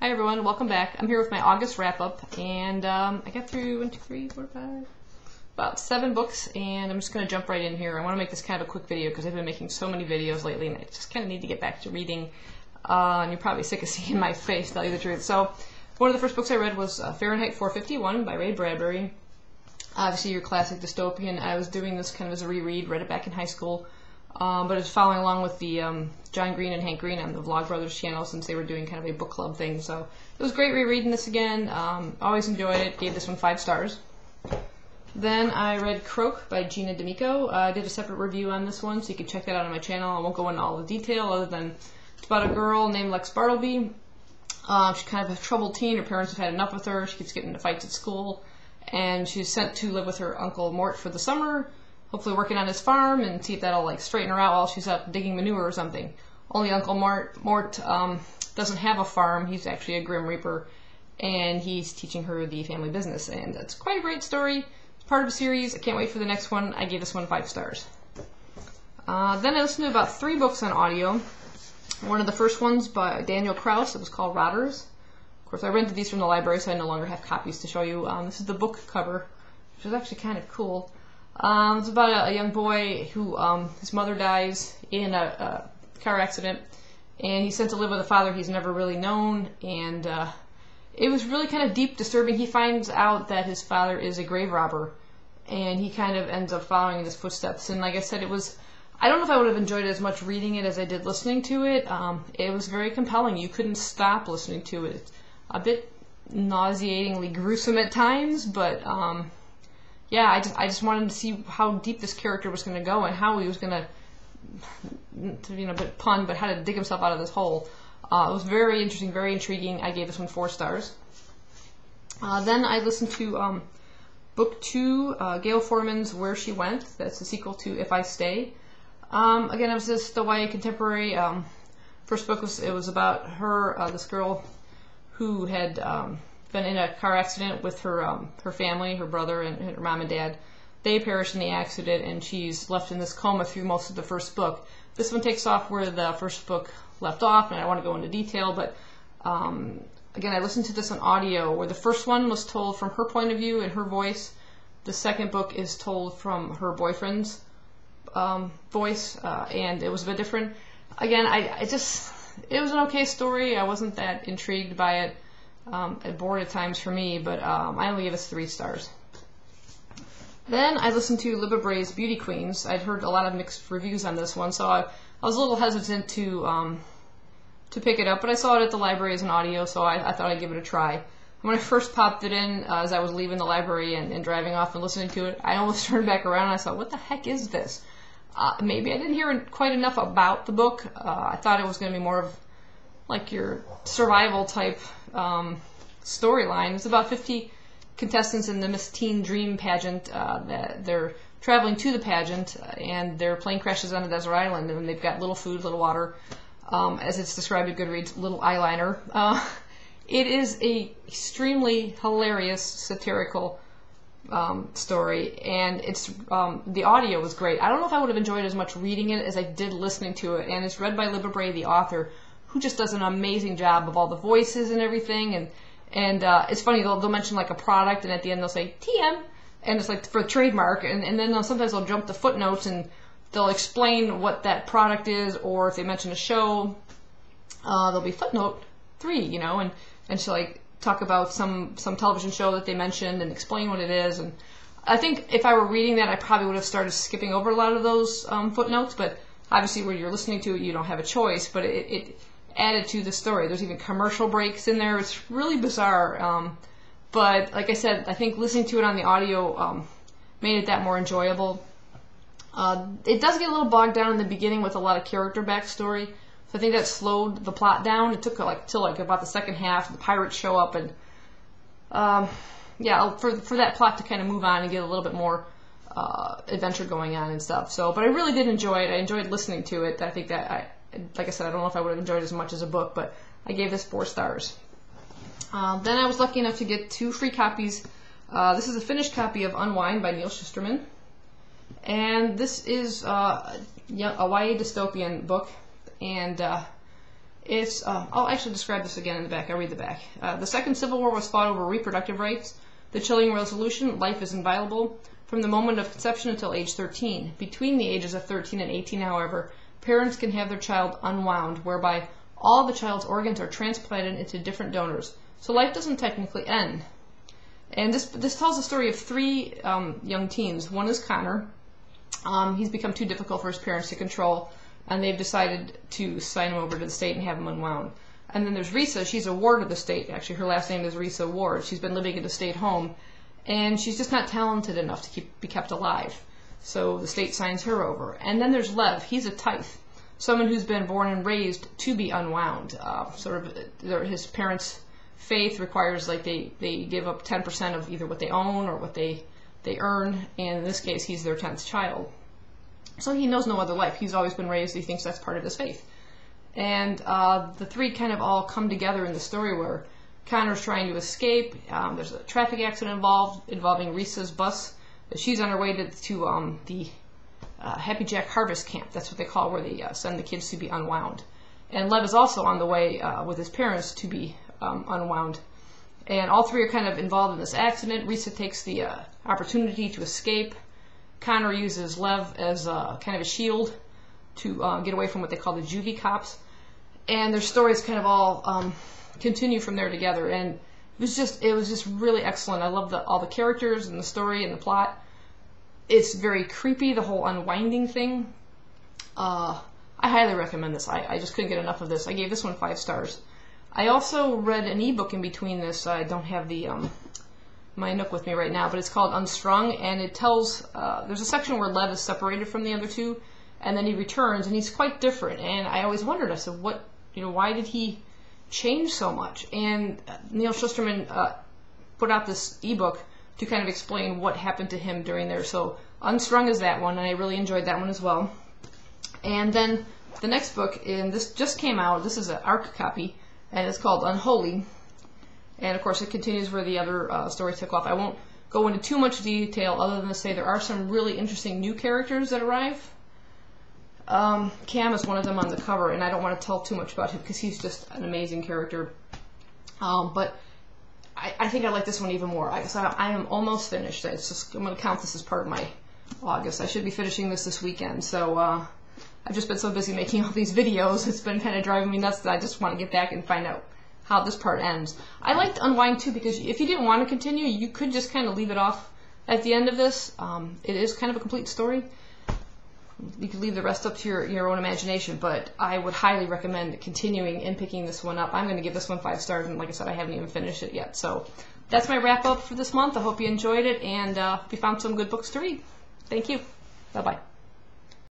Hi everyone, welcome back. I'm here with my August wrap-up, and I got through 5, about 7 books, and I'm just going to jump right in here. I want to make this kind of a quick video because I've been making so many videos lately, and I just kind of need to get back to reading, and you're probably sick of seeing my face, to tell you the truth. So, one of the first books I read was Fahrenheit 451 by Bradbury. Obviously your classic dystopian. I was doing this kind of as a reread, read it back in high school. But I was following along with the John Green and Hank Green on the Vlogbrothers channel since they were doing kind of a book club thing. So it was great rereading this again. Always enjoyed it. Gave this one 5 stars. Then I read Croak by Gina Damico. I did a separate review on this one, so you can check that out on my channel. I won't go into all the detail other than it's about a girl named Lex Bartleby. She's kind of a troubled teen. Her parents have had enough with her. She keeps getting into fights at school. And she's sent to live with her Uncle Mort for the summer, hopefully working on his farm and see if that'll like straighten her out while she's out digging manure or something. Only Uncle Mort doesn't have a farm. He's actually a Grim Reaper, and he's teaching her the family business. And it's quite a great story. It's part of a series. I can't wait for the next one. I gave this one 5 stars. Then I listened to about 3 books on audio. One of the first ones by Daniel Kraus. It was called Rotters. Of course, I rented these from the library, so I no longer have copies to show you. This is the book cover, which is actually kind of cool. It's about a young boy who, his mother dies in a car accident, and he's sent to live with a father he's never really known, and it was really kind of deep, disturbing. He finds out that his father is a grave robber, and he kind of ends up following in his footsteps. And like I said, I don't know if I would have enjoyed it as much reading it as I did listening to it. It was very compelling. You couldn't stop listening to it. It's a bit nauseatingly gruesome at times, but yeah, I just wanted to see how deep this character was going to go and how he was going to, a bit pun, but how to dig himself out of this hole. It was very interesting, very intriguing. I gave this one 4 stars. Then I listened to book 2, Gayle Forman's Where She Went. That's the sequel to If I Stay. Again, it was just the YA contemporary. First book was about her, this girl who had been in a car accident with her family, her brother and her mom and dad. They perished in the accident, and she's left in this coma through most of the first book. This one takes off where the first book left off, and I don't want to go into detail, but again, I listened to this on audio, where the first one was told from her point of view and her voice. The second book is told from her boyfriend's voice, and it was a bit different. Again, it was an okay story. I wasn't that intrigued by it. It bored at times for me, but I only gave this 3 stars. Then I listened to Libba Bray's Beauty Queens. I'd heard a lot of mixed reviews on this one, so I was a little hesitant to pick it up, but I saw it at the library as an audio, so I thought I'd give it a try. When I first popped it in, as I was leaving the library and driving off and listening to it, I almost turned back around and I thought, what the heck is this? Maybe I didn't hear quite enough about the book. I thought it was going to be more of like your survival type storyline. It's about 50 contestants in the Miss Teen Dream pageant. That they're traveling to the pageant, and their plane crashes on a desert island, and they've got little food, little water, as it's described in Goodreads, little eyeliner. It is a extremely hilarious, satirical story, and it's the audio was great. I don't know if I would have enjoyed as much reading it as I did listening to it, and it's read by Libba Bray, the author, who just does an amazing job of all the voices and everything. And it's funny, they'll mention like a product, and at the end they'll say TM, and it's like for a trademark, and then sometimes they'll jump to footnotes and they'll explain what that product is, or if they mention a show, there'll be footnote 3, and she'll like talk about some television show that they mentioned and explain what it is. And I think if I were reading that, I probably would have started skipping over a lot of those footnotes, but obviously when you're listening to it, you don't have a choice, but it added to the story. There's even commercial breaks in there. It's really bizarre, but like I said, I think listening to it on the audio made it that more enjoyable. It does get a little bogged down in the beginning with a lot of character backstory. So I think that slowed the plot down. It took till about the second half. The pirates show up, and yeah, for that plot to kind of move on and get a little bit more adventure going on and stuff. So, but I really did enjoy it. I enjoyed listening to it. I think that like I said, I don't know if I would have enjoyed it as much as a book, but I gave this 4 stars. Then I was lucky enough to get 2 free copies. This is a finished copy of Unwind by Shusterman, and this is YA dystopian book, and I'll actually describe this again in the back. I'll read the back. The Second Civil War was fought over reproductive rights. The chilling resolution, life is inviolable, from the moment of conception until age 13. Between the ages of 13 and 18, however, parents can have their child unwound, whereby all the child's organs are transplanted into different donors. So life doesn't technically end. And this tells the story of three young teens. One is Connor. He's become too difficult for his parents to control, and they've decided to sign him over to the state and have him unwound. And then there's Risa. She's a ward of the state. Actually, her last name is Risa Ward. She's been living in a state home, and she's just not talented enough to be kept alive. So the state signs her over. And then there's Lev. He's a Tithe, someone who's been born and raised to be unwound. His parents' faith requires they give up 10% of either what they own or what they earn, and in this case, he's their 10th child. So he knows no other life. He's always been raised. He thinks that's part of his faith. And the three kind of all come together in the story where Connor's trying to escape. There's a traffic accident involving Risa's bus. She's on her way to the Happy Jack Harvest Camp. That's what they call where they send the kids to be unwound. And Lev is also on the way with his parents to be unwound. And all three are kind of involved in this accident. Risa takes the opportunity to escape. Connor uses Lev as kind of a shield to get away from what they call the juvie cops. And their stories kind of all continue from there together. And it was just really excellent. I love all the characters and the story and the plot. It's very creepy, the whole unwinding thing. I highly recommend this. I just couldn't get enough of this. I gave this one 5 stars. I also read an ebook in between this. I don't have my Nook with me right now, but it's called Unstrung, and it tells, there's a section where Lev is separated from the other two, and then he returns, and he's quite different. And I always wondered, I said, why did he change so much? And Neil Shusterman put out this ebook to kind of explain what happened to him during there. So Unstrung is that one, and I really enjoyed that one as well. And then the next book, and this just came out, this is an ARC copy, and it's called Unwholly. And of course it continues where the other story took off. I won't go into too much detail other than to say there are some really interesting new characters that arrive. Cam is one of them on the cover, and I don't want to tell too much about him because he's just an amazing character. But I think I like this one even more. I guess I am almost finished. I'm going to count this as part of my August. I should be finishing this weekend. So I've just been so busy making all these videos. It's been kind of driving me nuts that I just want to get back and find out how this part ends. I liked Unwind too because if you didn't want to continue, you could just kind of leave it off at the end of this. It is kind of a complete story. You could leave the rest up to your own imagination, but I would highly recommend continuing and picking this one up. I'm going to give this one 5 stars, and like I said, I haven't even finished it yet. So that's my wrap up for this month. I hope you enjoyed it, and we found some good books to read. Thank you. Bye-bye.